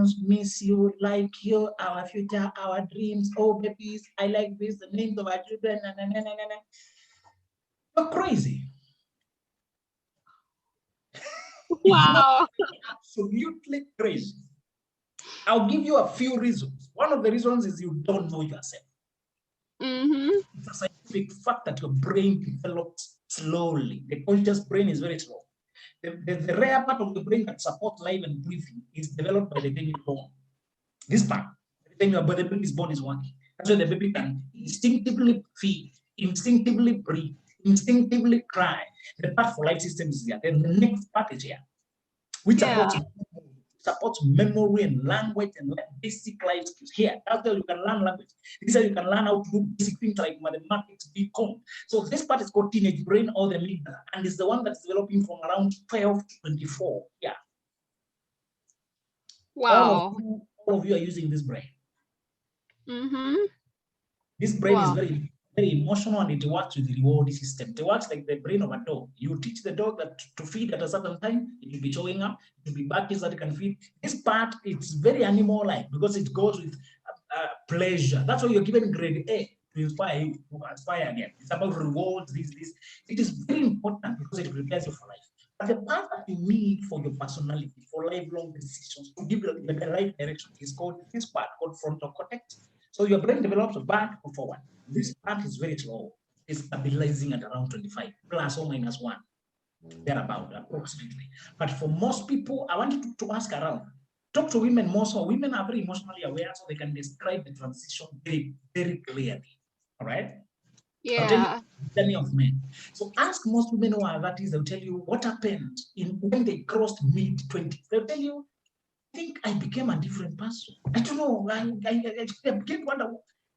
emotions, miss you, like you, our future, our dreams, oh babies, I like this, the names of our children, You're crazy. Wow. You're absolutely crazy. I'll give you a few reasons. One of the reasons is you don't know yourself. It's a scientific fact that your brain develops slowly. The conscious brain is very slow. The rare part of the brain that supports life and breathing is developed by the time you're born. This part, the time the baby is born, is working. That's why the baby can instinctively feed, instinctively breathe, instinctively cry. The part for life systems is here. Then the next part is here, which supports memory and language and basic life skills. Here, that's how you can learn language. This is how you can learn how to do basic things like mathematics, BCom. So this part is called teenage brain or the amygdala, and it's the one that's developing from around 12 to 24. Yeah. Wow. All of you are using this brain. This brain is very, very emotional, and it works with the reward system. It works like the brain of a dog. You teach the dog that to feed at a certain time, it will be showing up, it will be barking that it can feed. This part, it's very animal-like because it goes with pleasure. That's why you're given grade A to inspire you, to aspire again. It's about rewards, this. It is very important because it prepares you for life. But the part that you need for your personality, for lifelong decisions, to give you the right direction is called this part called frontal cortex. So your brain develops back or forward. This part is very slow. It's stabilizing at around 25, plus or minus 1, thereabout, approximately. But for most people, I want you to ask around. Talk to women more so. Women are very emotionally aware, so they can describe the transition very, very clearly. All right? Yeah. Journey of men. So ask most women who are that is, they'll tell you what happened when they crossed mid-20s. They'll tell you, I think I became a different person. I don't know. I begin to wonder,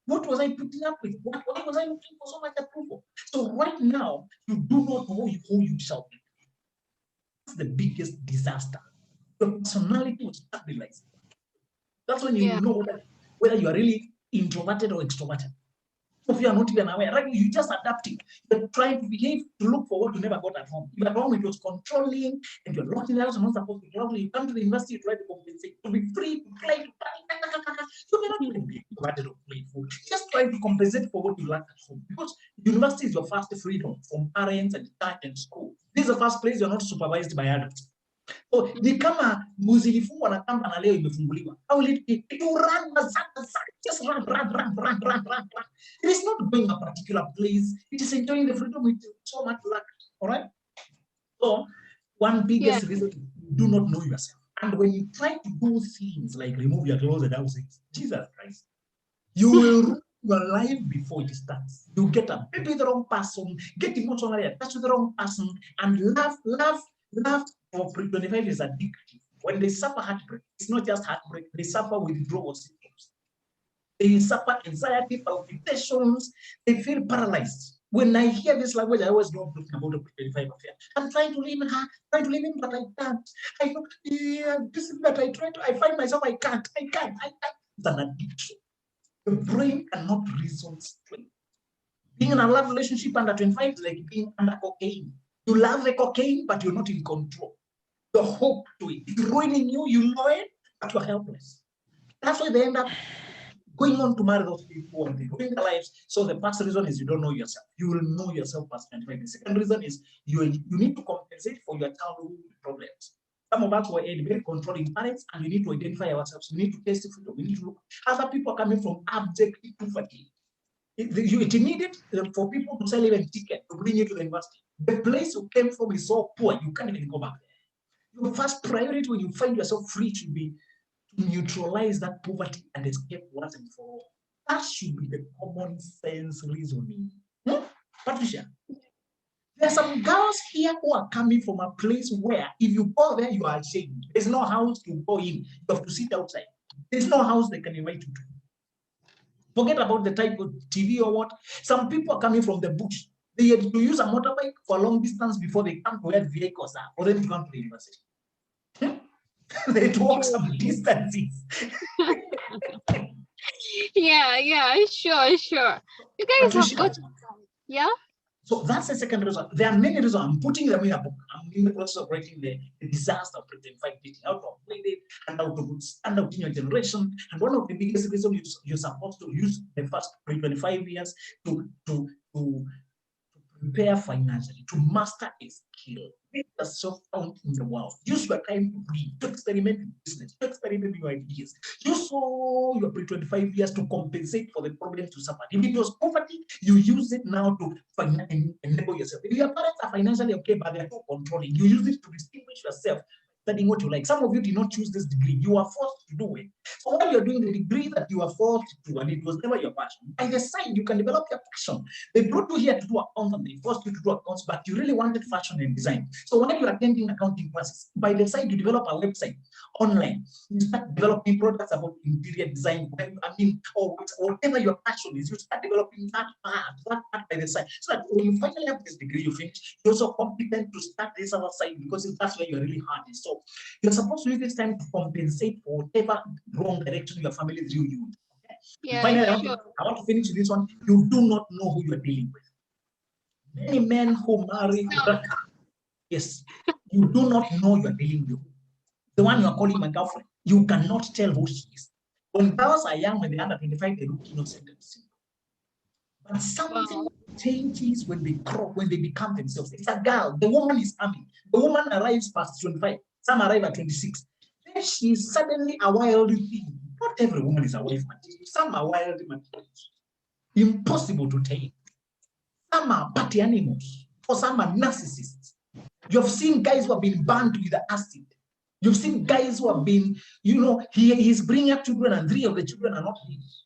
what was I putting up with? Why was I looking for so much approval? So right now, you do not know who you shall be. That's the biggest disaster. Your personality will stabilize. That's when you know whether you are really introverted or extroverted. If you are not even aware, right? You just adapting. You're trying to behave to look for what you never got at home. If at home it was controlling and you're locked in the house and not supposed to be traveling, you come to the university, you try to compensate, to be free, to play, to party. You may not even be introverted or playful. Just try to compensate for what you lack at home. Because university is your first freedom from parents and church and school. This is the first place you're not supervised by adults. So ni kama mbuzi ilifungwa na kamba na leo imefunguliwa. How will it will run, just run. It is not going a particular place. It is enjoying the freedom with so much luck. All right. So one biggest reason you do not know yourself. And when you try to do things like remove your clothes and houses, Jesus Christ, you will ruin your life before it starts. You get a baby with the wrong person, get emotionally attached to the wrong person, and love for pre-25 is addictive. When they suffer heartbreak, it's not just heartbreak, they suffer withdrawal symptoms. They suffer anxiety, palpitations, they feel paralyzed. When I hear this language, I always love talking about the pre-25 affair. I'm trying to live in her, but I can't. I know, this is that I find myself, I can't. It's an addiction. The brain cannot reason straight. Being in a love relationship under 25 is like being under cocaine. You love the cocaine, but you're not in control. You're hooked to it. It's ruining you. You know it, but you're helpless. That's why they end up going on to marry those people and they ruin their lives. So the first reason is you don't know yourself. You will know yourself past 25. The second reason is you need to compensate for your childhood problems. Some of us were very controlling parents, and we need to identify ourselves. We need to taste freedom. We need to look. Other people are coming from abject poverty. It needed for people to sell even ticket to bring you to the university. The place you came from is so poor, you can't even go back there. Your first priority when you find yourself free should be to neutralize that poverty and escape once and for all. That should be the common sense reasoning. Patricia, there are some girls here who are coming from a place where if you go there, you are ashamed. There's no house to go in. You have to sit outside. There's no house they can invite you to. Forget about the type of TV or what. Some people are coming from the bush. They had to use a motorbike for a long distance before they come to where the vehicles are, or then to come to the university. They had to walk some distances. Yeah, sure. You guys have got, yeah? So that's the second reason. There are many reasons. I'm putting them in a book. I'm in the process of writing the disaster of 25 dating out of and how to stand out in your generation. And one of the biggest reasons you're supposed to use the first 25 years to prepare financially, to master a skill, make yourself count in the world. Use your time to read, to experiment in business, to experiment in your ideas. Use all your pre-25 years to compensate for the problems you suffered. If it was poverty, you use it now to enable yourself. If your parents are financially okay, but they're too controlling, you use it to distinguish yourself, studying what you like. Some of you did not choose this degree. You are forced to do it. So while you're doing the degree that you are forced to, and it was never your passion, by the side, you can develop your passion. They brought you here to do accounts and they forced you to do accounts, but you really wanted fashion and design. So while you're attending accounting classes, by the side, you develop a website online. You start developing products about interior design, or whatever your passion is, you start developing that part by the side. So that when you finally have this degree, you finish, you're so competent to start this other side because that's where you're really hard. So you're supposed to use this time to compensate for whatever wrong direction your family drew you. Okay? Yeah, Finally, sure. I want to finish this one. You do not know who you're dealing with. Many men who marry, yes, you do not know you're dealing with. The one you're calling my girlfriend, you cannot tell who she is. When girls are young, when they're under 25, they look innocent and simple. But something changes when they grow, when they become themselves. It's a girl. The woman is coming. The woman arrives past 25. Some arrive at 26. Then she's suddenly a wild thing. Not every woman is a wife material. Some are wild materials. Impossible to tame. Some are party animals. For some are narcissists. You've seen guys who have been burned with acid. You've seen guys who have been, he is bringing up children and 3 of the children are not his.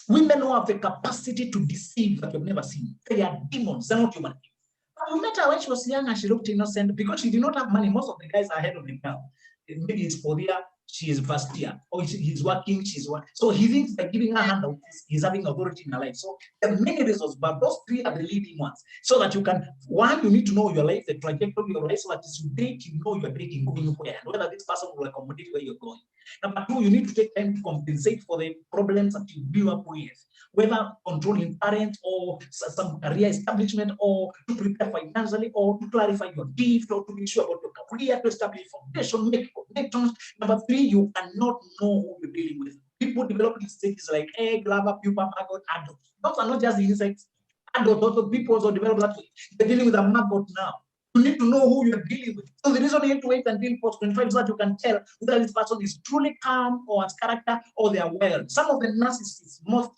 Women who have the capacity to deceive that you've never seen. They are demons, they're not human beings. We met her when she was young and she looked innocent because she did not have money. Most of the guys are ahead of the girl. Maybe it's for their, she is first year, or he's working, she's working. So he thinks by giving her handout, he's having authority in her life. So there are many reasons, but those 3 are the leading ones. So that you can, one, you need to know your life, the trajectory of your life, so that as you date, you know you're dating going where, and whether this person will accommodate where you're going. Number 2, you need to take time to compensate for the problems that you grew up with, whether controlling parents or some career establishment, or to prepare financially, or to clarify your gift, or to be sure about your career, to establish foundation, make connections. Number 3, you cannot know who you're dealing with. People develop these stages like egg, larva, pupa, maggot, adult. Those are not just insects. Adult, also people also develop that way. They're dealing with a maggot now. You need to know who you're dealing with. So the reason you need to wait until post 25 so that you can tell whether this person is truly calm or has character or they are wild. Some of the narcissists, most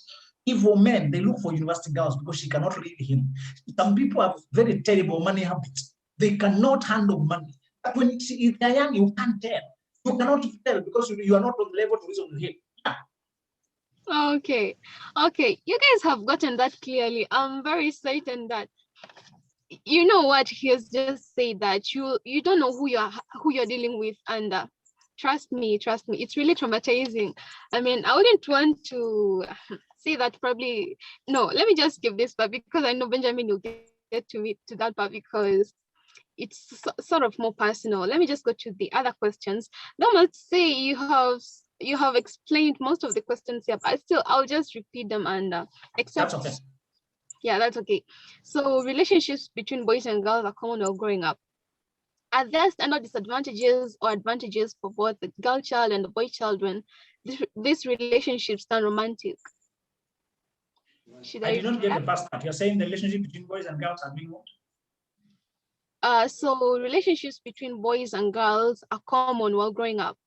evil men, they look for university girls because she cannot read him. Some people have very terrible money habits. They cannot handle money. But when they're young, you can't tell. You cannot tell because you are not on the level to reason with him. Yeah. Okay. You guys have gotten that clearly. I'm very certain that you know what he has just said, that you don't know who you're dealing with, and trust me, it's really traumatizing. I mean, I wouldn't want to say that. Probably no, let me just give this part because I know Benjamin will get to that part because it's sort of more personal. Let me just go to the other questions. Let's say you have explained most of the questions here, but I'll just repeat them and accept. That's okay. Yeah, that's okay. So relationships between boys and girls are common while growing up. Are there standard disadvantages or advantages for both the girl child and the boy child when this relationships turn romantic? Should I I did not repeat get that? the first part. You're saying the relationship between boys and girls are being what? So relationships between boys and girls are common while growing up.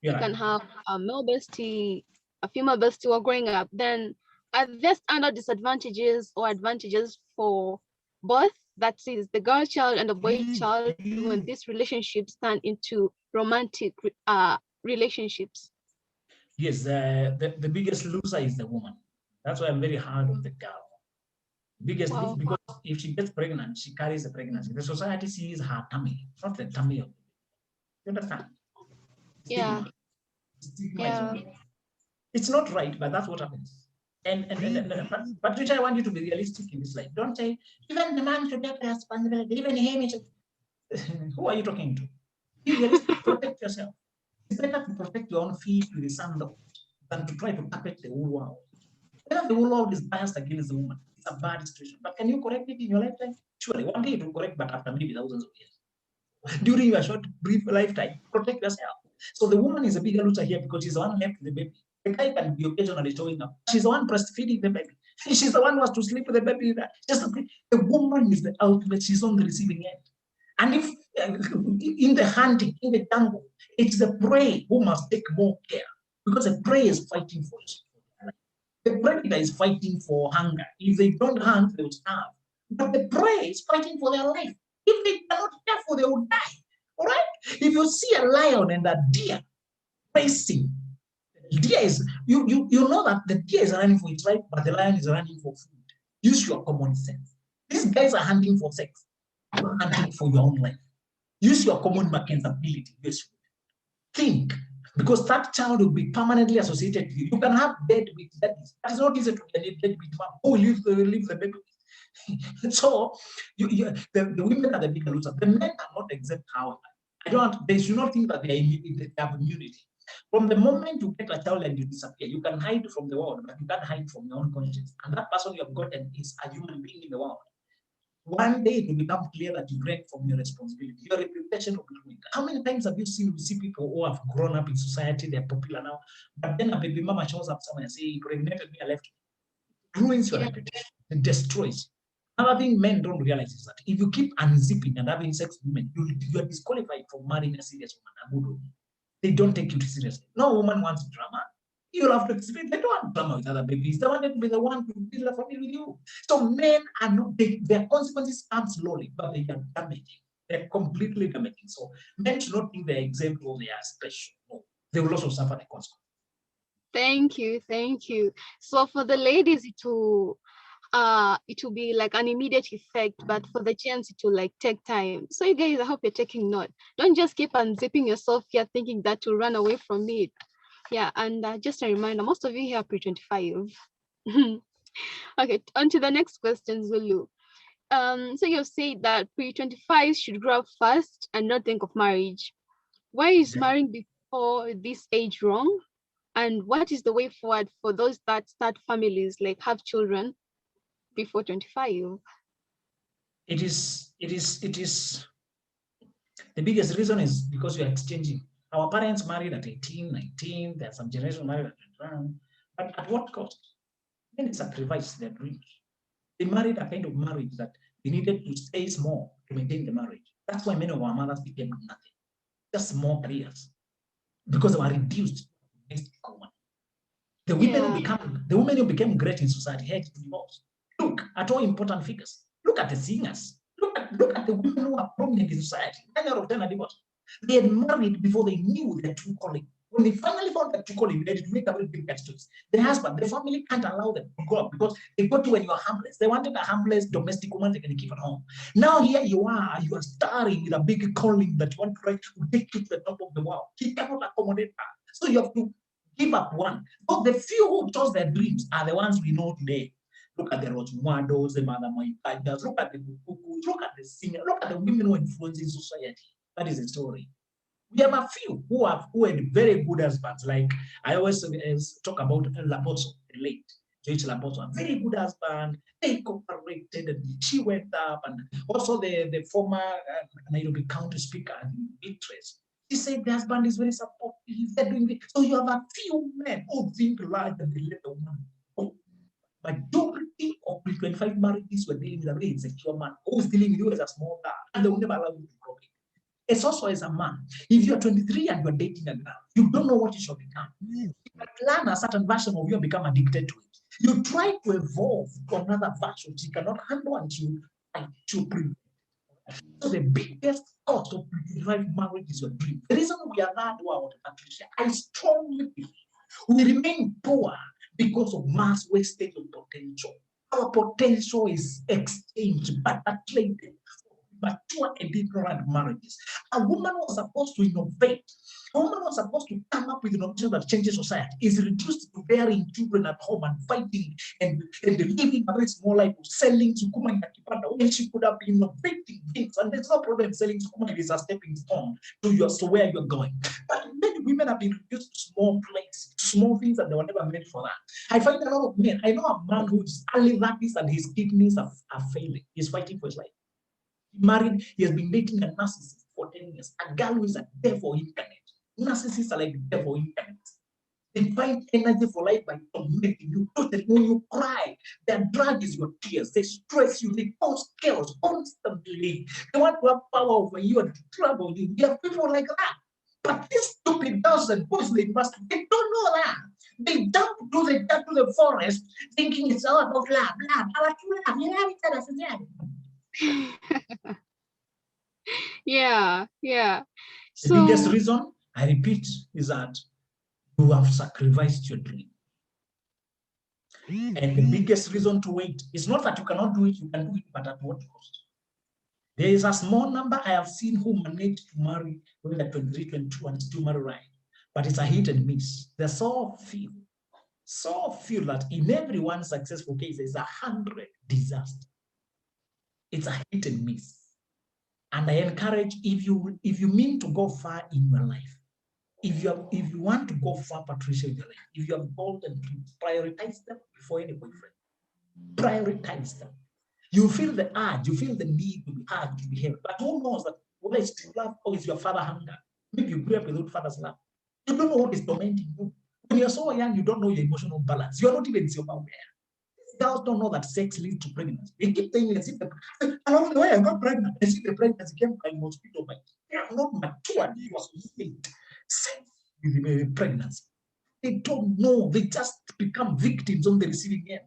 You Yeah. can have a male bestie, a female bestie while growing up. Then are there standard disadvantages or advantages for both, that is the girl child and the boy child, when these relationships turn into romantic relationships? Yes, the biggest loser is the woman. That's why I'm very hard on the girl. Biggest loser, because if she gets pregnant, she carries the pregnancy. The society sees her tummy, not the tummy of the baby. You understand? Yeah. Stigma is on it. It's not right, but that's what happens. But which I want you to be realistic in this life. Don't say, even the man should take responsibility, even him should. Who are you talking to? Be realistic, protect yourself. It's better to protect your own feet with the sandal than to try to carpet the whole world. Whether the whole world is biased against the woman, it's a bad situation. But can you correct it in your lifetime? Surely, one day it will correct, but after maybe thousands of years. During your short, brief lifetime, protect yourself. So the woman is a bigger loser here because she's the one left with the baby. The guy can be occasionally showing up. She's the one breastfeeding the baby. She's the one who has to sleep with the baby. Just the woman is the ultimate. She's on the receiving end. And if in the hunting, in the jungle, it's the prey who must take more care because the prey is fighting for it. The predator is fighting for hunger. If they don't hunt, they will starve. But the prey is fighting for their life. If they cannot care, they will die. All right? If you see a lion and a deer racing, deer is you know that the deer is running for its life, but the lion is running for food. Use your common sense. These guys are hunting for sex. You're hunting for your own life. Use your common ability. Yes. Think, because that child will be permanently associated with you. You can have deadbeat daddies. That is not easy to get a deadbeat mom. Who will leave the baby? So the women are the bigger losers. The men are not exempt, however. They should not think that they have immunity. From the moment you get a child and you disappear, you can hide from the world, but you can't hide from your own conscience. And that person you have gotten is a human being in the world. One day it will become clear that you break from your responsibility. Your reputation will be ruined. How many times have you seen people who have grown up in society, they're popular now, but then a baby mama shows up somewhere and says, "You impregnated me, I left." It ruins your reputation. It destroys. Another thing men don't realize is that if you keep unzipping and having sex with women, you are disqualified from marrying a serious woman, a good woman. They don't take you seriously. No woman wants drama. You'll have to experience. They don't want drama with other babies. They want to be the one to build a family with you. So men are not, their consequences come slowly, but they are damaging. They're completely damaging. So men should not think they're exempt or they are special. No, they will also suffer the consequences. Thank you, thank you. So for the ladies, it will be like an immediate effect, but for the gents, it will like take time. So you guys, I hope you're taking note. Don't just keep unzipping yourself here thinking that you'll run away from it. Yeah, and just a reminder, most of you here are pre-25. Okay, on to the next question, Zulu. So you've said that pre-25 should grow up fast and not think of marriage. Why is marrying before this age wrong? And what is the way forward for those that start families, like have children before 25? It is the biggest reason is because we are exchanging. Our parents married at 18, 19, there's some generation married at 21, but at what cost? Many sacrificed their dreams. They married a kind of marriage that they needed to stay small to maintain the marriage. That's why many of our mothers became nothing, just small careers, because they were reduced to common. The women who became great in society had to divorce. Look at all important figures. Look at the singers. Look at the women who are prominent in society. 9 out of 10 are divorced. They had married before they knew their true calling. When they finally found their true calling, they had to make a very big choice. The husband, the family can't allow them to go up because they got to when you are harmless. They wanted a harmless domestic woman they can keep at home. Now here you are starring with a big calling that you want to take you to the top of the world. He cannot accommodate that. So you have to give up one. But the few who chose their dreams are the ones we know today. Look at the Rojmuados, the Mother Moikajas, look at the Bukukus, look at the singers, look at the women who influence in society. That is the story. We have a few who had very good husbands. Like I always talk about Laboso, the late Joyce Laboso, a very good husband. They cooperated and she went up. And also the former Nairobi County Speaker, Beatrice. She said the husband is very supportive. They're doing it. So you have a few men who think large and they let the woman go. Majority of pre-25 marriages were dealing with a very insecure man who's dealing with you as a small girl, and they will never allow you to grow. It's also as a man. If you're 23 and you're dating a girl, you don't know what you shall become. You plan a certain version of you and become addicted to it. You try to evolve to another version you cannot handle until you prevent. So the biggest cost of pre-25 marriage is your dream. The reason we are that way, I strongly believe we remain poor because of mass wastage of potential. Our potential is exchanged, but traded mature and ignorant marriages. A woman was supposed to innovate. A woman was supposed to come up with innovation that changes society. Is reduced to bearing children at home and fighting and living a very small life of selling sukuma in Akipanda when she could have been innovating things. And there's no problem selling sukuma if it's a stepping stone to where you're going. But many women have been reduced to small places, small things that they were never made for that. I find a lot of men. I know a man who's early 30s and his kidneys are failing. He's fighting for his life. Married, he has been dating a narcissist for 10 years, a girl who is a devil internet. Narcissists are like the devil incarnate. They find energy for life by tormenting you. When you cry, their drug is your tears. They stress you. They cause chaos constantly. They want to have power over you and trouble you. You have people like that. But these stupid girls and boys they must, they don't know that. They jump to the forest thinking it's all about love, love, our true love. You love each other, Yeah. The biggest So reason, I repeat, is that you have sacrificed your dream. And the biggest reason to wait is not that you cannot do it, you can do it, but at what cost? There is a small number I have seen who managed to marry when they're 23, 22 and still marry right. But it's a hit and miss. There's so few that in every one successful case, there's 100 disaster. It's a hit and miss. And I encourage, if you mean to go far in your life, if you want to go far, Patricia, in your life, if you have goals and dreams, prioritize them before any boyfriend. Prioritize them. You feel the urge, you feel the need to be hugged, to be held. But who knows that whether it's true love or is your father hunger? Maybe you grew up without father's love. You don't know what is tormenting you. When you're so young, you don't know your emotional balance. You're not even self-aware. Girls don't know that sex leads to pregnancy. They keep saying, along the way, I got pregnant. I see the pregnancy came by mosquito bite. They are not mature. It was late. Sex with pregnancy. They don't know. They just become victims on the receiving end.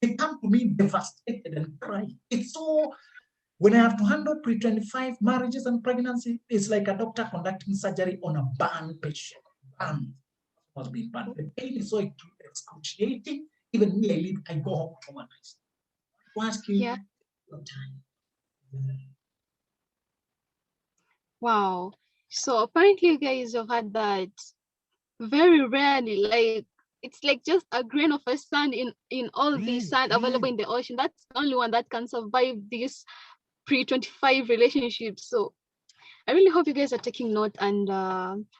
They come to me devastated and cry. It's so, when I have to handle pre-25 marriages and pregnancy, it's like a doctor conducting surgery on a burn patient. Burn must be burned. The pain is so excruciating. Even me, I go home traumatized. To ask you your time. wow. So apparently you guys have had that very rarely, like it's like just a grain of a sand in all the sand available in the ocean. That's the only one that can survive these pre-25 relationships. So I really hope you guys are taking note. And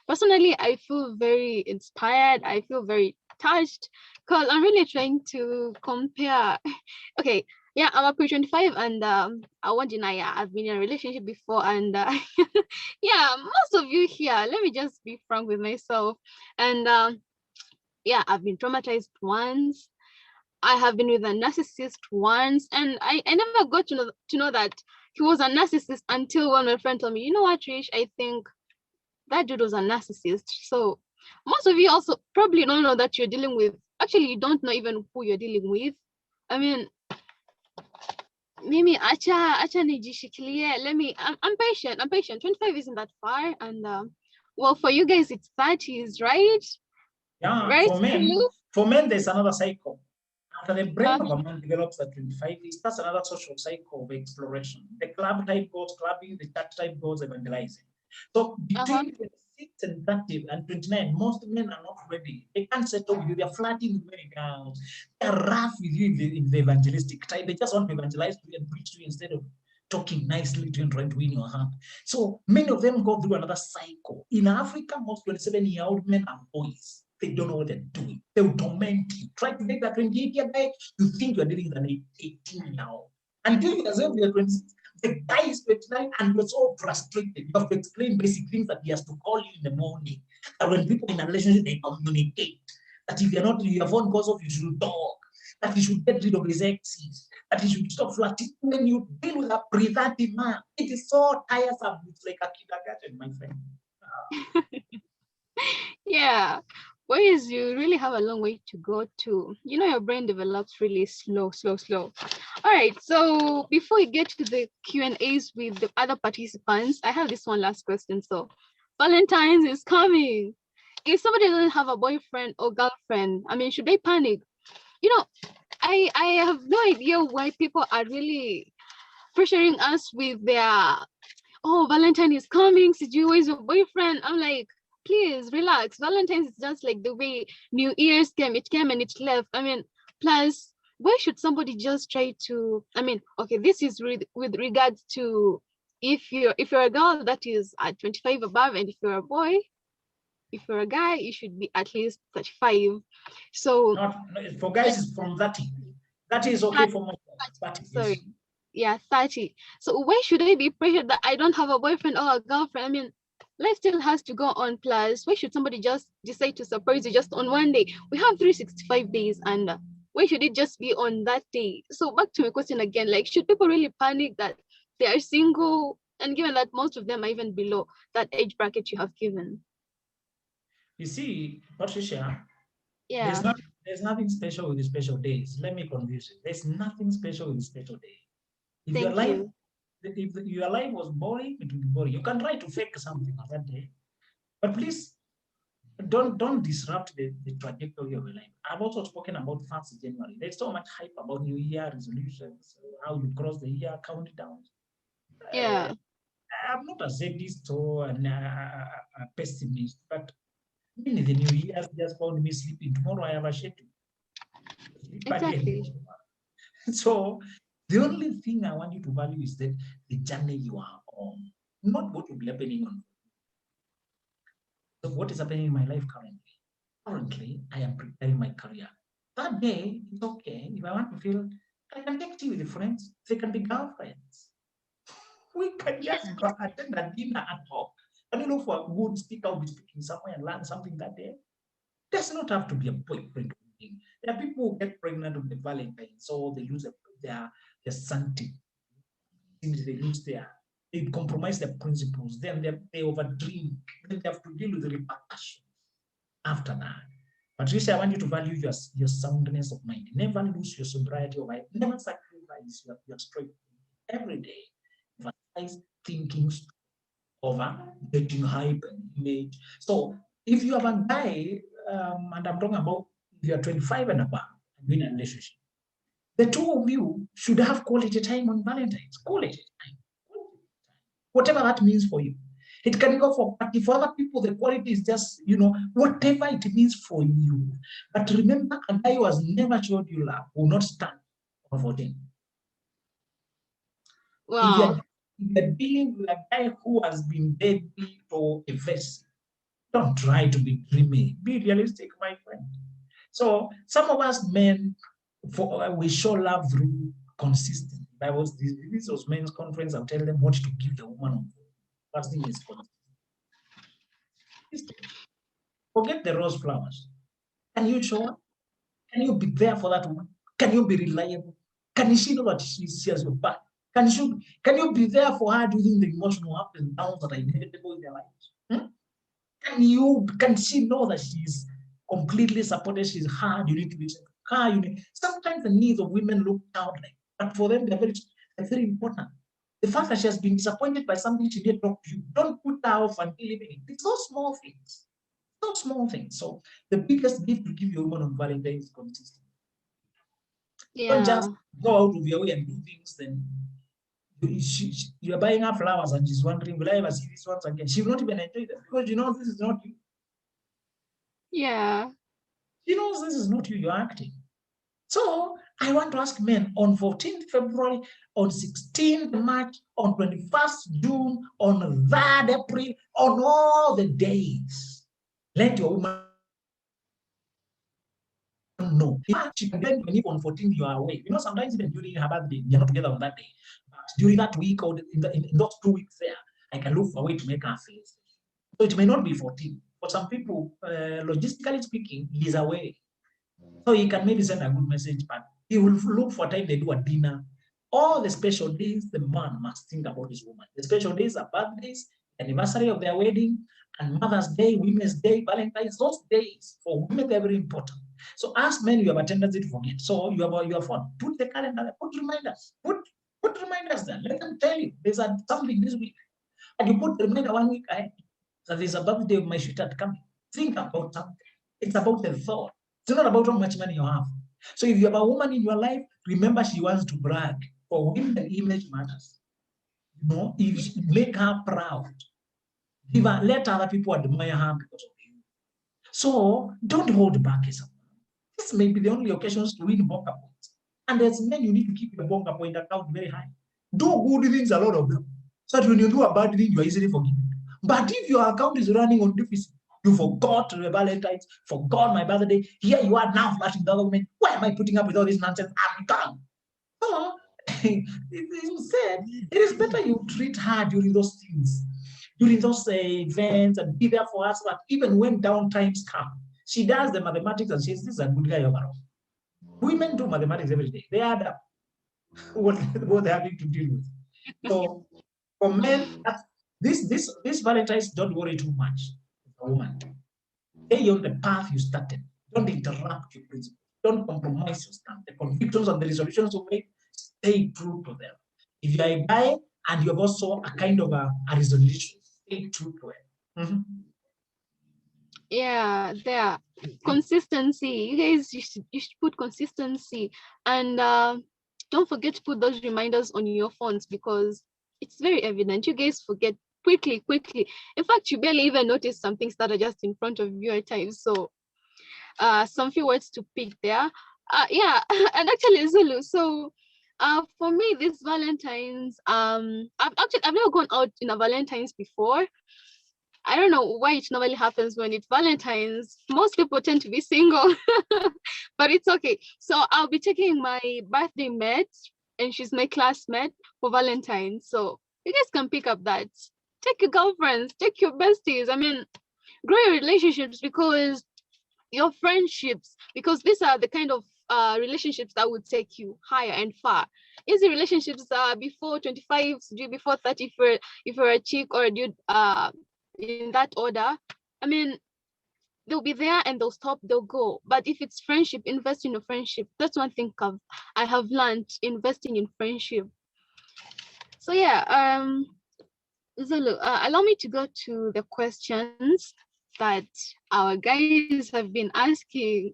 personally, I feel very inspired. I feel very touched because I'm really trying to compare. Okay, yeah, I'm a pre-25 and I won't deny I've been in a relationship before. And yeah, most of you here, let me just be frank with myself. And yeah, I've been traumatized once. I have been with a narcissist once, and I never got to know that he was a narcissist until one of my friend told me, you know what, Trish, I think that dude was a narcissist. So most of you also probably don't know that you're dealing with, actually, you don't know even who you're dealing with. I mean, Mimi, acha nijishikilie. I'm patient. 25 isn't that far. And well, for you guys, it's 30s, right? Yeah, Right, for men, there's another cycle. After the brain of a man develops at 25, it starts another social cycle of exploration. The club type goes clubbing, the church type goes evangelizing. So between 26 and 30 and 29, most men are not ready. They can't settle with you. They're flirting with many girls. They're rough with you in the evangelistic type. They just want to evangelize to you and preach to you instead of talking nicely to you and trying to win your heart. So many of them go through another cycle. In Africa, most 27-year-old men are boys. They don't know what they're doing. They will torment you. Try to date that 28-year guy, you think you're dealing with an 18-year-old. Until you're 26, the guy is 29 and you're so frustrated. You have to explain basic things that he has to call you in the morning. That when people in a relationship, they communicate. That if you're not, your phone goes off, you should talk. That he should get rid of his exes. That he should stop flirting. When you deal with a pre-30 man, it is so tiresome. It's like a kindergarten, my friend. Yeah. Whereas you really have a long way to go to, your brain develops really slow. All right. So before we get to the Q&As with the other participants, I have this one last question. So Valentine's is coming. If somebody doesn't have a boyfriend or girlfriend, I mean, should they panic? I have no idea why people are really pressuring us with their, oh, Valentine is coming, Siju, where's your boyfriend? I'm like, please relax. Valentine's is just like the way New Year's came. It came and it left. I mean, plus, why should somebody just try to, I mean, okay, this is with regards to if you're a girl that is at 25 above, and if you're a boy, if you're a guy, you should be at least 35. So for guys, it's from 30. That is okay for most. 30, sorry. Yeah, 30. So why should I be pressured that I don't have a boyfriend or a girlfriend? I mean, life still has to go on. Plus, why should somebody just decide to surprise you just on one day? We have 365 days, and why should it just be on that day? So back to my question again, like, should people really panic that they are single, and given that most of them are even below that age bracket you have given? You see, Patricia, Yeah, there's nothing special with the special days. Let me confuse you. There's nothing special with the special day. If your thank life you. if your life was boring, it will be boring. You can try to fake something on that day, but please don't disrupt the trajectory of your life. I've also spoken about 1st January. There's so much hype about New Year resolutions, how you cross the year, countdown. Uh, Yeah, I'm not a sadist or a pessimist, but many the New Year's just found me sleeping. Tomorrow I have a schedule. Sleep again. exactly. So the only thing I want you to value is that the journey you are on, not what will be happening on. So what is happening in my life currently? Currently, I am preparing my career. That day, it's okay. If I want to feel, I can take tea with the friends. They can be girlfriends. We can just Yeah, go attend a dinner at home. And you know, for a good speaker, will be speaking somewhere and learn something that day. Does not have to be a boyfriend. There are people who get pregnant with the Valentine, so they lose their sanity. They lose they compromise their principles. Then they overdrink. Then they have to deal with the repercussions after that. Patricia, I want you to value your soundness of mind. Never lose your sobriety of mind. Never sacrifice your strength every day. Emphasize thinking over getting hype and image. So if you have a guy, and I'm talking about if you're 25 and above and in a relationship, the two of you should have quality time on Valentine's. Quality time. Whatever that means for you. It can go for party. For other people, the quality is just, whatever it means for you. But remember, a guy who has never showed you love will not stand for 14. If you're, wow. if you're dealing with a guy who has been deadly or evasive, don't try to be dreamy. Be realistic, my friend. So some of us men, we show love through consistency. This was men's conference. I'll tell them what to give the woman. First thing is consistency. Forget the rose flowers. Can you show up? Can you be there for that woman? Can you be reliable? Can she know that she has your back? Can you be there for her during the emotional ups and downs that are inevitable in their lives? Hmm? Can she know that she's completely supported? She's hard. You need to be her. Sometimes the needs of women look childlike, but for them they're very important. The fact that she has been disappointed by something she did not do, don't put her off until leaving it. It's those small things. Those small things. So the biggest gift to give your woman on Valentine's is consistency. Don't just Yeah, go out of your way and do things. Then you're buying her flowers and she's wondering, will I ever see these ones again? She will not even enjoy them because this is not you. yeah. She knows this is not you. You're acting. So I want to ask men on 14th February, on 16th March, on 21st June, on 3rd April, on all the days. Let your woman know. In fact, she can get when on 14 you are away. Sometimes even during her birthday, you're not together on that day. But during that week or in those 2 weeks there, I can look for a way to make her feel. So it may not be 14. For some people, logistically speaking, he's away. So he can maybe send a good message, but he will look for time they do a dinner. All the special days, the man must think about his woman. The special days are birthdays, anniversary of their wedding, and Mother's Day, Women's Day, Valentine's. Those days for women, they're very important. So as men, you have a tendency to forget. So you have your phone. Put the calendar, put reminders. Put reminders there. Let them tell you there's something this week. And you put the reminder 1 week ahead. So there's a birthday of my sweetheart coming. Think about something. It's about the thought. It's not about how much money you have. So if you have a woman in your life, remember she wants to brag. For women, the image matters. If you make her proud, let other people admire her because of you. So don't hold back as a woman. This may be the only occasions to win bonga points. And as men, you need to keep your bonga point account very high. Do good things, a lot of them. So that when you do a bad thing, you are easily forgiven. But if your account is running on deficit, you forgot the Valentine's, forgot my birthday, here you are now flashing the other woman. Why am I putting up with all this nonsense? I'm done. So, it is said, it is better you treat her during those things. during those events and be there for us. But even when down times come, she does the mathematics and says, this is a good guy overall. Women do mathematics every day. They add up what they're having to deal with. So for men, this Valentine's, don't worry too much. A woman, stay on the path you started. Don't interrupt your principles. Don't compromise your stand. The convictions and the resolutions you made, stay true to them. If you're a guy and you have also a kind of a resolution, stay true to it. Mm-hmm. Yeah, there. Consistency. You guys, you should put consistency, and don't forget to put those reminders on your phones, because it's very evident. You guys forget quickly. In fact, you barely even notice some things that are just in front of you at times. So some few words to pick there. Yeah, and actually Zulu. So for me, this Valentine's, I've never gone out in a Valentine's before. I don't know why it normally happens when it's Valentine's. Most people tend to be single, but it's okay. So I'll be taking my birthday mate, and she's my classmate for Valentine's. So you guys can pick up that. Take your girlfriends, take your besties. I mean, grow your relationships, because your friendships, because these are the kind of relationships that would take you higher and far. Easy relationships before 25, before 30, if you're a chick or a dude, in that order. I mean, they'll be there and they'll stop, they'll go. But if it's friendship, invest in your friendship. That's one thing I have learned, investing in friendship. So yeah, Zulu, allow me to go to the questions that our guys have been asking.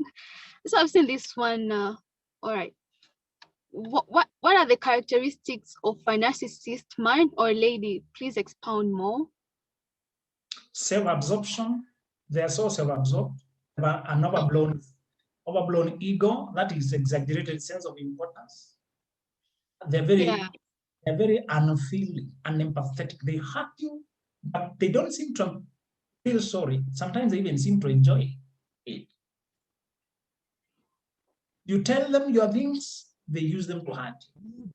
So I've seen this one. All right. What are the characteristics of a narcissist man or lady? Please expound more. Self-absorption. They are so self-absorbed. An overblown ego, that is exaggerated sense of importance. They're very unfeeling, unempathetic. They hurt you, but they don't seem to feel sorry. Sometimes they even seem to enjoy it. You tell them your things, they use them to hurt you.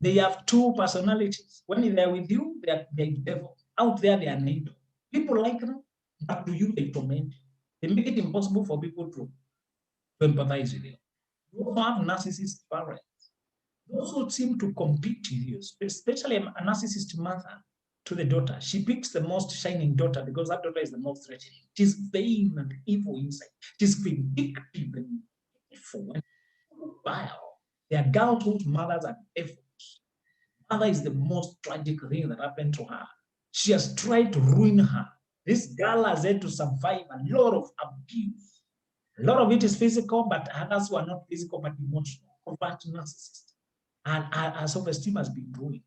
They have two personalities. When they're with you, they're devil. Out there, they are an angel. People like them, but to you, they torment you. They make it impossible for people to empathize with you. You also have narcissist parents. Those who seem to compete with you, especially a narcissist mother to the daughter. She picks the most shining daughter because that daughter is the most threatening. She's vain and evil inside. She's vindictive and evil and vile. There are girls whose mothers are devils. Mother is the most tragic thing that happened to her. She has tried to ruin her. This girl has had to survive a lot of abuse. A lot of it is physical, but others who are not physical but emotional, covert narcissists. And our self-esteem has been growing.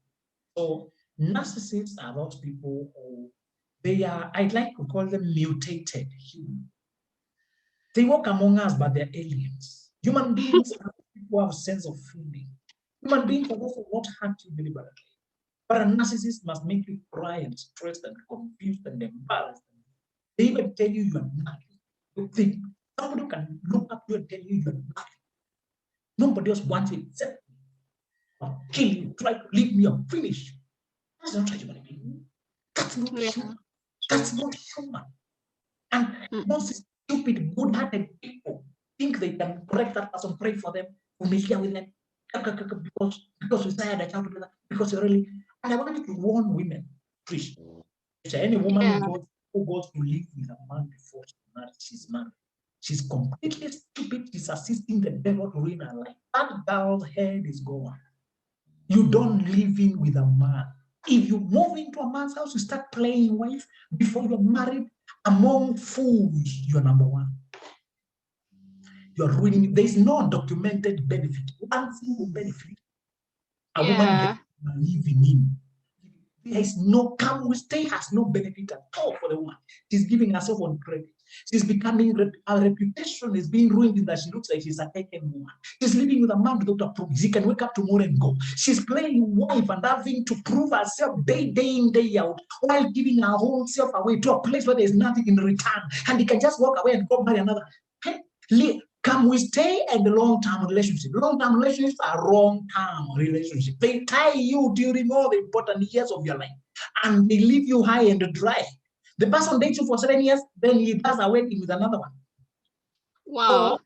So narcissists are those people who I'd like to call them mutated humans. They walk among us, but they're aliens. Human beings are people who have a sense of feeling. Human beings are those who won't hurt you deliberately. But a narcissist must make you cry and stressed and confused and embarrassed. They even tell you are nothing. You think somebody can look up to you and tell you you're nothing. Nobody else wants it except me. I'll kill you, try to leave me or finish you. That's not human being. That's not human. That's not human. And most stupid, good-hearted people think they can correct that person, pray for them, here with them, because we started a child together, because you're really. And I wanted to warn women, please. Any woman who goes to live with a man before she's married, she's completely stupid. She's assisting the devil to ruin her life. That girl's head is gone. You don't live in with a man. If you move into a man's house, you start playing wife before you're married. Among fools, you're number one. You're ruining. There's no documented benefit. One single benefit a woman gets living in. There is no come we stay has no benefit at all for the woman. She's giving herself on credit. She's becoming her reputation is being ruined in that she looks like she's a taken woman. She's living with a man without approval. She can wake up tomorrow and go. She's playing wife and having to prove herself day in, day out, while giving her whole self away to a place where there's nothing in return. And he can just walk away and go marry another. Come we stay in the long-term relationship. Long-term relationships are wrong-term relationships. They tie you during all the important years of your life. and they leave you high and dry. The person dates you for 7 years, then he does a wedding with another one. Wow.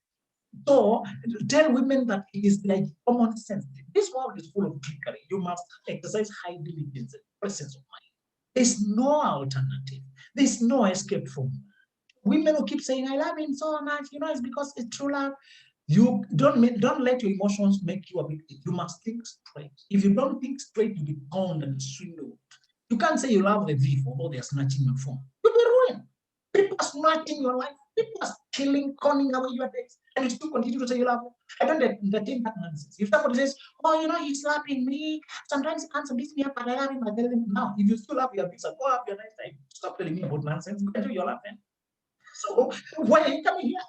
So tell women that it is like common sense. This world is full of trickery. You must exercise high diligence and presence of mind. There's no alternative. There's no escape from it. Women who keep saying, I love him so much, it's because it's true love. You don't let your emotions make you a victim. You must think straight. If you don't think straight, you'll be conned and swindled. You can't say you love the thief although they're snatching your phone. You'll be ruined. People are snatching your life. People are stealing, conning away your days. And you still continue to say you love them. I don't entertain that nonsense. If somebody says, oh, he's slapping me, sometimes he can't beat me up, but I love him, I tell him now. If you still love your business, go have your nice time. Stop telling me about nonsense. Go and do your love then. So why are you coming here?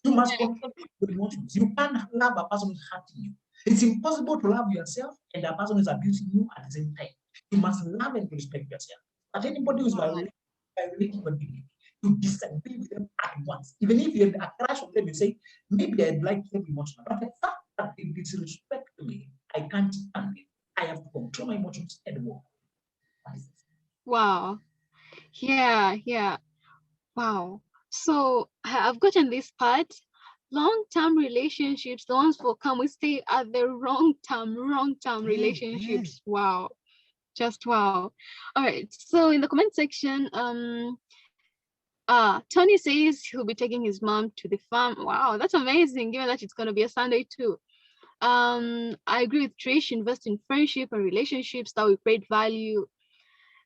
you must control your emotions. You can't love a person who's hurting you. It's impossible to love yourself and a person who's abusing you at the same time. You must love and respect yourself. But anybody who's violating your dignity, you disagree with them at once. Even if you had a crash on them, you say, maybe I'd like to be emotional, but the fact that they disrespect me, I can't stand it. I have to control my emotions and walk. Wow. Yeah. Wow. So I've gotten this part. Long-term relationships, the ones for come, we stay at the wrong-term relationships. Wow. Just wow. All right. So in the comment section, Tony says he'll be taking his mom to the farm. Wow, that's amazing, given that it's gonna be a Sunday too. I agree with Trish, invest in friendship and relationships that will create value.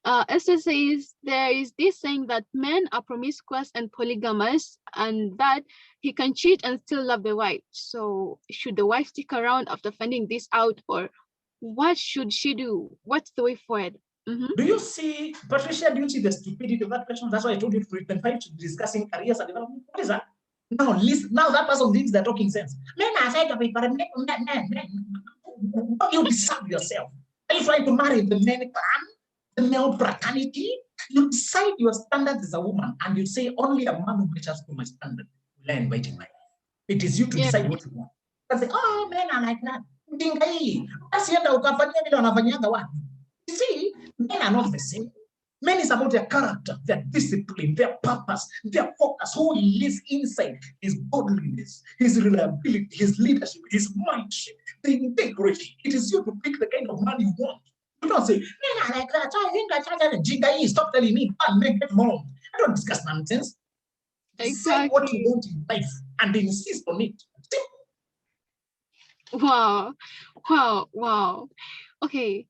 Esther says there is this saying that men are promiscuous and polygamous, and that he can cheat and still love the wife. So should the wife stick around after finding this out, or what should she do? What's the way forward? Do you see, Patricia, do you see the stupidity of that question? That's why I told you to return to discussing careers and development. What is that? Now, listen, now that person thinks they're talking sense. Men are side of it, but you decide yourself. Are you trying to marry the men clan, the male fraternity? You decide your standards as a woman, and you say only a man who measures to my standard will end waiting life. It is you to decide what you want. I say, oh, men are like that. You see, men are not the same. Men is about their character, their discipline, their purpose, their focus, who he lives inside, his godliness, his reliability, his leadership, his mindset, the integrity. It is you to pick the kind of man you want. You don't say, men are like that. I think I can't jinga. Stop telling me, man, get wrong. I don't discuss nonsense. Decide what you want in life and insist on it. Wow. Okay.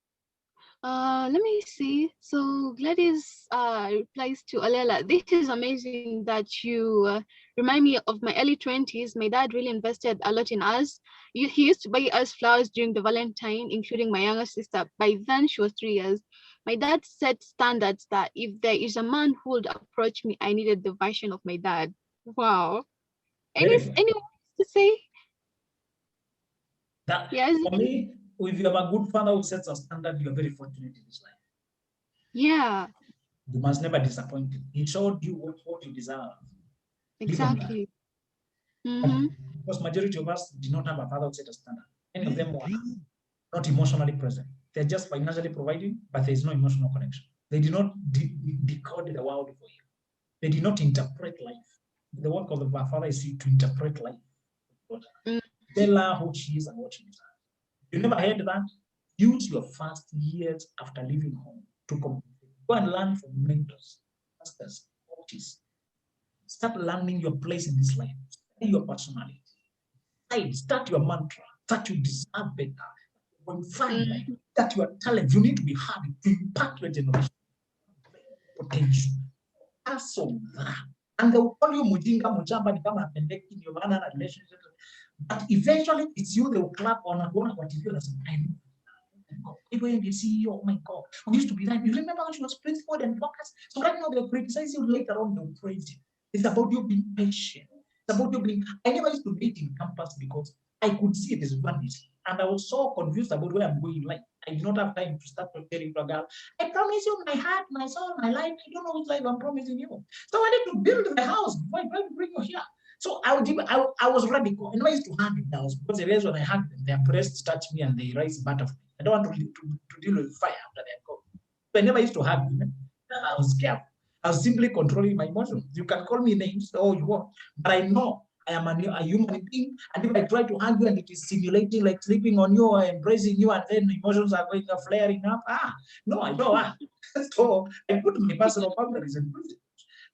Let me see. So Gladys replies to Alela, this is amazing that you remind me of my early 20s. My dad really invested a lot in us. He used to buy us flowers during the Valentine, including my younger sister. By then, she was 3 years. My dad set standards that if there is a man who would approach me, I needed the version of my dad. Wow. Anyone to say? Yes. For me, if you have a good father who sets a standard, you're very fortunate in this life. Yeah. You must never disappoint him. He showed you what you deserve. Exactly. Because majority of us did not have a father who set a standard. Many of them were not emotionally present. They're just financially providing, but there is no emotional connection. They did not decode the world for you. They did not interpret life. The work of the father is to interpret life. Tell her who she is and what she deserves. You never heard that? Use your first years after leaving home to go and learn from mentors, masters, coaches. Start learning your place in this life. Study your personality. Start your mantra that you deserve better. When you find that you are talented, you need to be happy to impact your generation. Potential. Hustle that. And they will call you Mujinga, Mujamba, Nikama, and making your man and relationship. But eventually, it's you they will clap on and go on what you feel as I know. People in the CEO, oh my God, we used to be like, you remember when she was principled and focused? So right now they'll criticize you, later on they'll praise you. It's about you being patient. It's about you being, I never used to date in campus because I could see it as vanity. And I was so confused about where I'm going in life. I did not have time to start preparing for a girl. I promise you my heart, my soul, my life. I don't know which life I'm promising you. So I need to build the house before I try to bring you here. So I was radical. And I used to hug it down because the reason when I hug them, their breasts touch me and they rise butter. I don't want to deal with fire after they're gone. I never used to hug women. I was careful. I was simply controlling my emotions. You can call me names all you want, but I know I am a human being, and if I try to hug you and it is simulating like sleeping on you or embracing you, and then emotions are going flaring up, no, I don't want. So I put my personal boundaries and principles.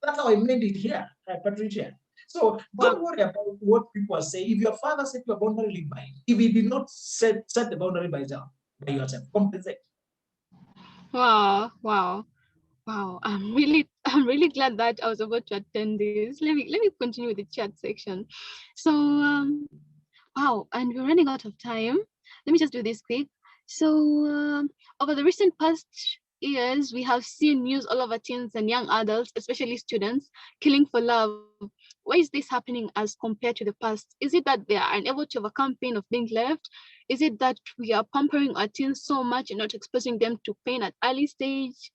That's how I made it here, Patricia. So Wow. don't worry about what people are saying. If your father set your boundary by, if he did not set the boundary by yourself, compensate. Wow. Wow. Wow. I'm really glad that I was able to attend this. Let me continue with the chat section. So wow, and we're running out of time. Let me just do this quick. So over the recent past years, we have seen news all over teens and young adults, especially students, killing for love. Why is this happening as compared to the past? Is it that they are unable to overcome pain of being left? Is it that we are pampering our teens so much and not exposing them to pain at early stage?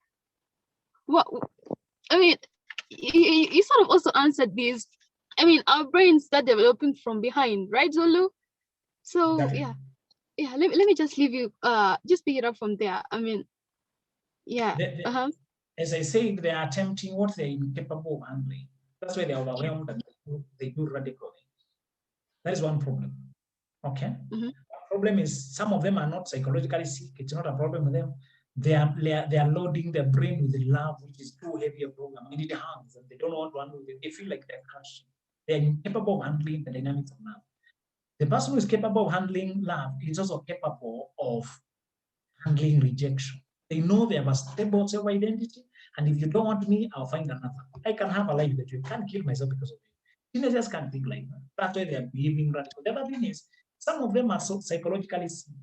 What I mean, you sort of also answered this. I mean, our brains start developing from behind, right, Zulu? So Exactly. yeah. Let me just leave you. Just pick it up from there. I mean, yeah. As I said, they are attempting what they're incapable of handling. That's why they're overwhelmed and they do radical things. That is one problem. Okay. Mm-hmm. The problem is some of them are not psychologically sick. It's not a problem with them. They are loading their brain with love, which is too heavy a program, and it harms them. They don't want to handle it. They feel like they're crushed. They're incapable of handling the dynamics of love. The person who is capable of handling love is also capable of handling rejection. They know they have a stable self-identity, and if you don't want me, I'll find another. I can have a life that you can't kill myself because of it. Teenagers can't think like that. That's why they are behaving radical. The other thing is, some of them are so psychologically sick.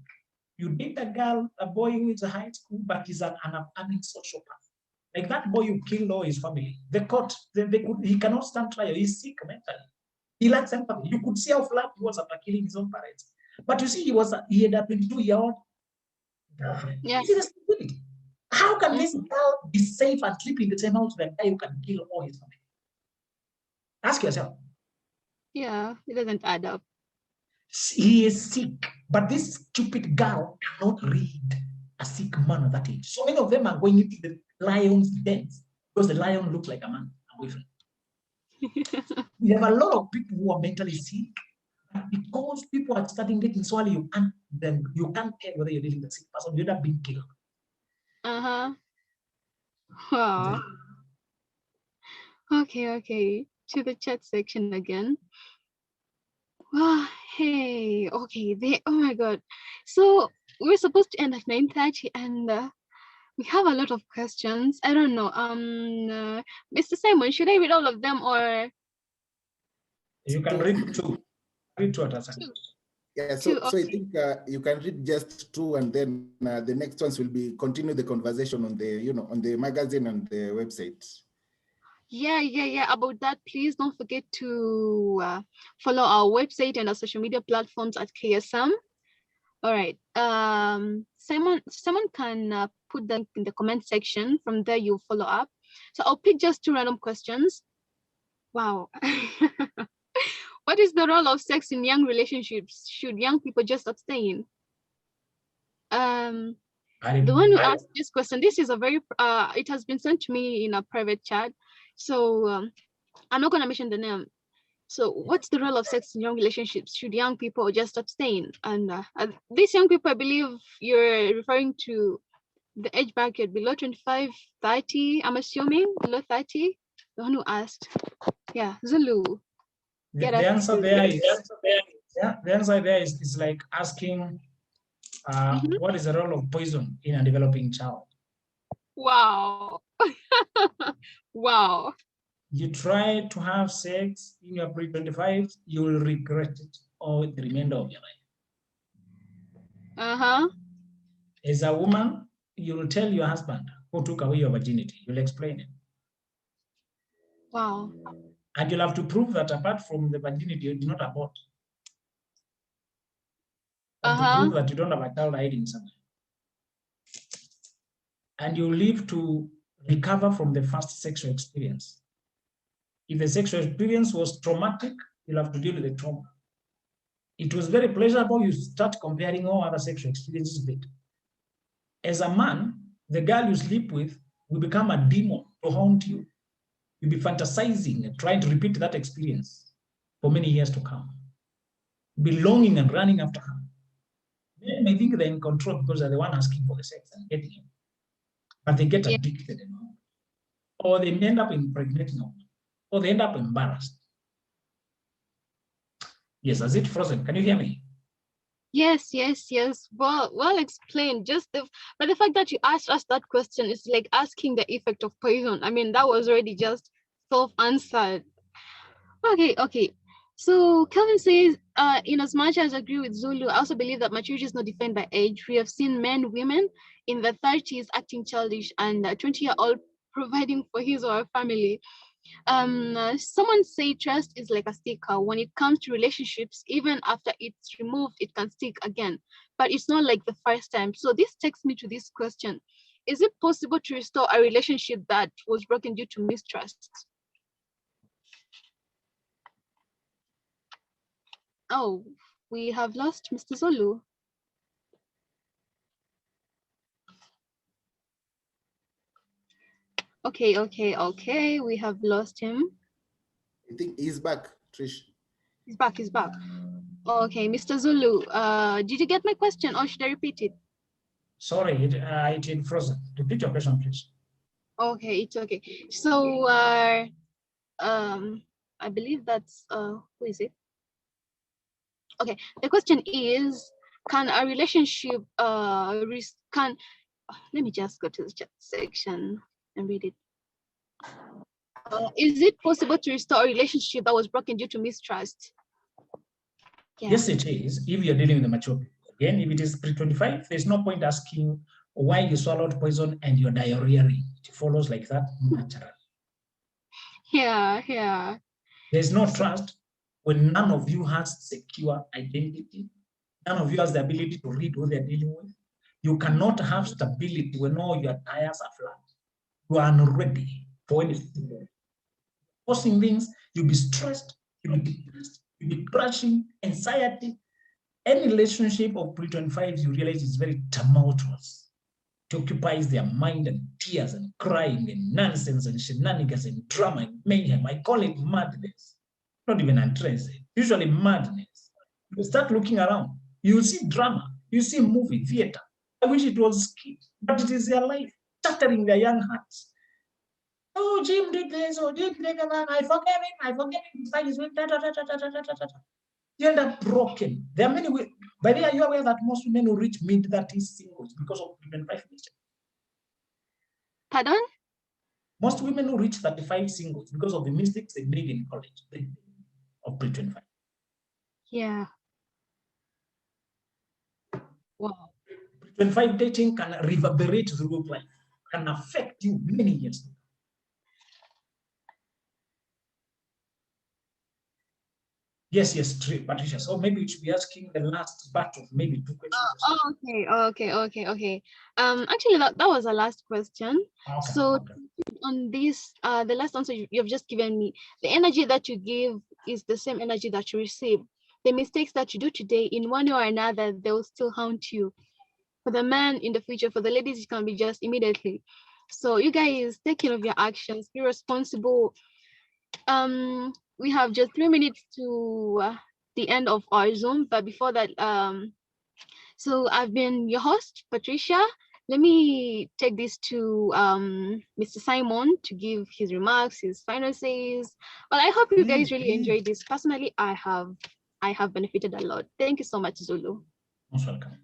You date a girl, a boy who is a high school, but is an upcoming sociopath. Like that boy who killed all his family. The court, he cannot stand trial. He's sick mentally. He lacks empathy. You could see how flat he was after killing his own parents. But you see, he had a 22-year-old girlfriend. Yeah. This is a stupidity. How can this Mm-hmm. girl be safe and sleep in the same house with a guy who can kill all his family? Ask yourself. Yeah, it doesn't add up. He is sick, but this stupid girl cannot read a sick man at that age. So many of them are going into the lion's dens because the lion looks like a man, a boyfriend. We have a lot of people who are mentally sick, but because people are starting getting swally, you can't tell whether you're dealing with a sick person. You end up being killed. Wow. Okay. To the chat section again. Hey, okay. Oh my God. So we're supposed to end at 9:30, and we have a lot of questions. I don't know. Mr. Simon, should I read all of them or? You can read two. Read two at a time. Yeah, so I think you can read just two, and then the next ones will be continue the conversation on the on the magazine and the website. Yeah. About that, please don't forget to follow our website and our social media platforms at KSM. All right. Someone can put them in the comment section. From there, you follow up. So I'll pick just two random questions. Wow. What is the role of sex in young relationships? Should young people just abstain? The one who asked this question, this is a very it has been sent to me in a private chat, so I'm not going to mention the name. So what's the role of sex in young relationships? Should young people just abstain? And these young people, I believe you're referring to the age bracket below 25, 30, I'm assuming below 30. The one who asked. Yeah, Zulu. The answer there is like asking what is the role of poison in a developing child? Wow. Wow. You try to have sex in your pre-25, you will regret it all the remainder of your life. As a woman, you will tell your husband who took away your virginity. You'll explain it. Wow. And you'll have to prove that apart from the virginity, you did not abort. You have to prove that you don't have a child hiding somewhere. And you live to recover from the first sexual experience. If the sexual experience was traumatic, you'll have to deal with the trauma. It was very pleasurable, you start comparing all other sexual experiences with it. As a man, The girl you sleep with will become a demon to haunt you. You'll be fantasizing and trying to repeat that experience for many years to come. You'll be longing and running after her. Men may think they're in control because they're the one asking for the sex and getting it. But they get addicted, or they may end up impregnating, or they end up embarrassed. Yes, is it frozen? Can you hear me? Yes. Well explained. But the fact that you asked us that question is like asking the effect of poison. I mean, that was already just self-answered. Okay. So Kelvin says, in as much as I agree with Zulu, I also believe that maturity is not defined by age. We have seen men, women in their 30s acting childish, and a 20-year-old providing for his or her family. Someone say trust is like a sticker. When it comes to relationships, even after it's removed, it can stick again, but it's not like the first time. So this takes me to this question: is it possible to restore a relationship that was broken due to mistrust? Oh, we have lost Mr. Zulu. Okay, we have lost him. I think he's back, Trish. He's back. Okay, Mr. Zulu, did you get my question or should I repeat it? Sorry, it frozen. Repeat your question, please. Okay, it's okay. So, I believe that's, who is it? Okay, the question is, can a relationship, let me just go to the chat section and read it. Is it possible to restore a relationship that was broken due to mistrust? Yeah. Yes, it is, if you're dealing with a mature people. Again, if it is pre-25, there's no point asking why you swallowed poison and you're diarrheaing. It follows like that naturally. Yeah. There's no trust when none of you has secure identity. None of you has the ability to read who they're dealing with. You cannot have stability when all your tires are flat. You are not ready for anything. Forcing things, you'll be stressed, you'll be depressed, you'll be crashing, anxiety. Any relationship of pre-25, you realize is very tumultuous. It occupies their mind and tears and crying and nonsense and shenanigans and drama and mayhem. I call it madness. Not even untrace, usually madness. You start looking around, you see drama, you see movie, theater. I wish it was skit, but it is their life, shattering their young hearts. Oh, Jim did this, or Jim did that, I forget him, you end up broken. There are many ways. By the way, are you aware that most women who reach mid-30s singles because of pre-25 mistakes? Pardon? Most women who reach 35 singles because of the mistakes they made in college of pre-25. Yeah. Wow. Pre-25 dating can reverberate through life, can affect you many years. Yes, Patricia. So maybe we should be asking the last batch of maybe 2 questions. Okay. Actually, that was the last question. Okay, so okay. On this, the last answer you've just given me, the energy that you give is the same energy that you receive. The mistakes that you do today, in one way or another, they will still haunt you. For the man in the future, for the ladies, it can be just immediately. So you guys take care of your actions, be responsible. We have just 3 minutes to the end of our Zoom, but before that, so I've been your host, Patricia. Let me take this to Mr. Simon to give his remarks, his final says. Well, I hope you guys really enjoyed this. Personally, I have benefited a lot. Thank you so much, Zulu. Most welcome.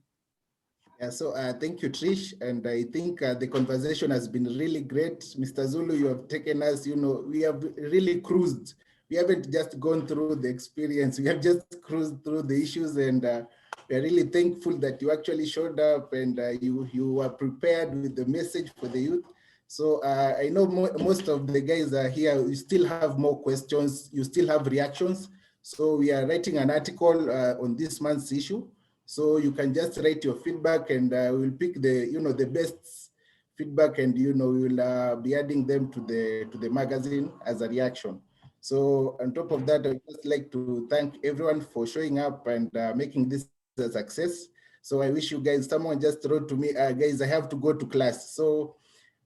Yeah, so thank you, Trish. And I think the conversation has been really great. Mr. Zulu, you have taken us, we have really cruised. We haven't just gone through the experience. We have just cruised through the issues, and we are really thankful that you actually showed up and you were prepared with the message for the youth. So I know most of the guys are here. You still have more questions. You still have reactions. So we are writing an article on this month's issue. So you can just write your feedback, and we'll pick the best feedback, and we will be adding them to the magazine as a reaction. So on top of that, I'd just like to thank everyone for showing up and making this a success. So I wish you guys, someone just wrote to me, guys, I have to go to class. So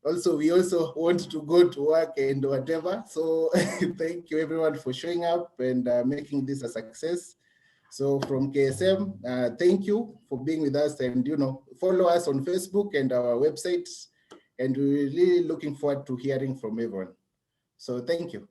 also, we also want to go to work and whatever. So thank you everyone for showing up and making this a success. So from KSM, thank you for being with us, and follow us on Facebook and our websites. And we're really looking forward to hearing from everyone. So thank you.